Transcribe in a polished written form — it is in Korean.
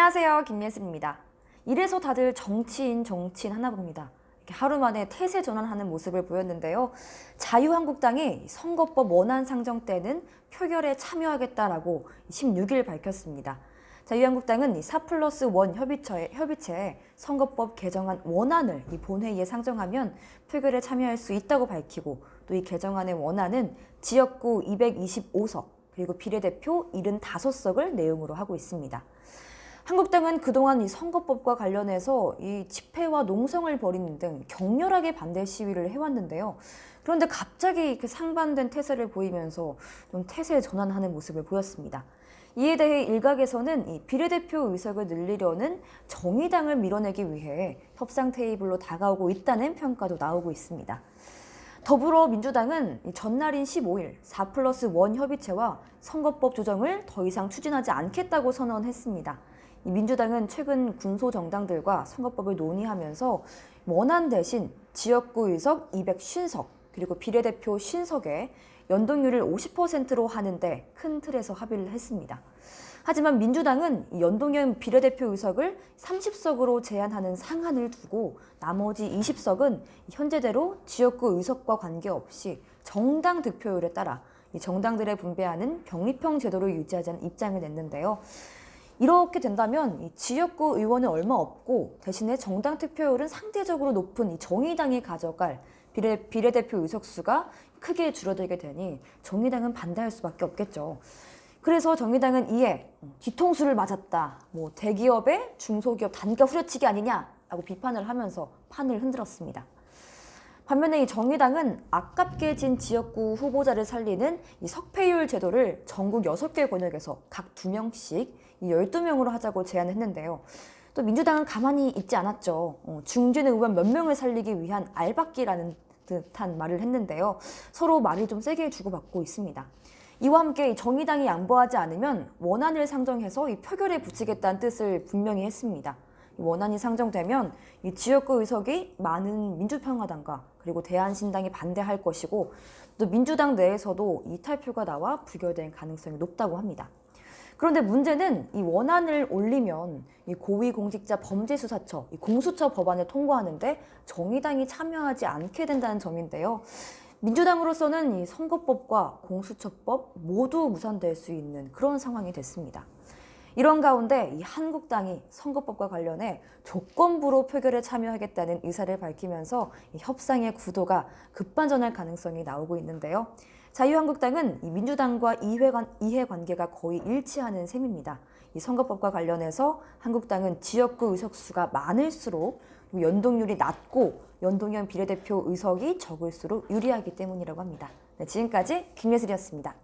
안녕하세요, 김예슬입니다. 이래서 다들 정치인 하나 봅니다. 이렇게 하루 만에 태세 전환하는 모습을 보였는데요. 자유한국당이 선거법 원안 상정 때는 표결에 참여하겠다라고 16일 밝혔습니다. 자유한국당은 4+1 협의체에 선거법 개정안 원안을 본회의에 상정하면 표결에 참여할 수 있다고 밝히고, 또 이 개정안의 원안은 지역구 225석 그리고 비례대표 75석을 내용으로 하고 있습니다. 한국당은 그동안 이 선거법과 관련해서 이 집회와 농성을 벌이는 등 격렬하게 반대 시위를 해왔는데요. 그런데 갑자기 그 상반된 태세를 보이면서 좀 태세 전환하는 모습을 보였습니다. 이에 대해 일각에서는 이 비례대표 의석을 늘리려는 정의당을 밀어내기 위해 협상 테이블로 다가오고 있다는 평가도 나오고 있습니다. 더불어민주당은 전날인 15일 4+1 협의체와 선거법 조정을 더 이상 추진하지 않겠다고 선언했습니다. 민주당은 최근 군소정당들과 선거법을 논의하면서 원안 대신 지역구 의석 250석 그리고 비례대표 50석에 연동률을 50%로 하는데 큰 틀에서 합의를 했습니다. 하지만 민주당은 연동형 비례대표 의석을 30석으로 제한하는 상한을 두고 나머지 20석은 현재대로 지역구 의석과 관계없이 정당 득표율에 따라 정당들의 분배하는 병립형 제도를 유지하자는 입장을 냈는데요. 이렇게 된다면 지역구 의원은 얼마 없고 대신에 정당 투표율은 상대적으로 높은 이 정의당이 가져갈 비례대표 의석수가 크게 줄어들게 되니 정의당은 반대할 수밖에 없겠죠. 그래서 정의당은 이에 뒤통수를 맞았다, 대기업의 중소기업 단가 후려치기 아니냐라고 비판을 하면서 판을 흔들었습니다. 반면에 이 정의당은 아깝게 진 지역구 후보자를 살리는 이 석패율 제도를 전국 6개 권역에서 각 2명씩 12명으로 하자고 제안했는데요. 또 민주당은 가만히 있지 않았죠. 중진 의원 몇 명을 살리기 위한 알박기라는 듯한 말을 했는데요. 서로 말을 좀 세게 주고받고 있습니다. 이와 함께 정의당이 양보하지 않으면 원안을 상정해서 이 표결에 붙이겠다는 뜻을 분명히 했습니다. 원안이 상정되면 이 지역구 의석이 많은 민주평화당과 그리고 대한신당이 반대할 것이고, 또 민주당 내에서도 이탈표가 나와 부결될 가능성이 높다고 합니다. 그런데 문제는 이 원안을 올리면 이 고위공직자범죄수사처, 이 공수처 법안을 통과하는데 정의당이 참여하지 않게 된다는 점인데요. 민주당으로서는 이 선거법과 공수처법 모두 무산될 수 있는 그런 상황이 됐습니다. 이런 가운데 이 한국당이 선거법과 관련해 조건부로 표결에 참여하겠다는 의사를 밝히면서 이 협상의 구도가 급반전할 가능성이 나오고 있는데요. 자유한국당은 이 민주당과 이해관계가 거의 일치하는 셈입니다. 이 선거법과 관련해서 한국당은 지역구 의석수가 많을수록 연동률이 낮고 연동형 비례대표 의석이 적을수록 유리하기 때문이라고 합니다. 네, 지금까지 김예슬이었습니다.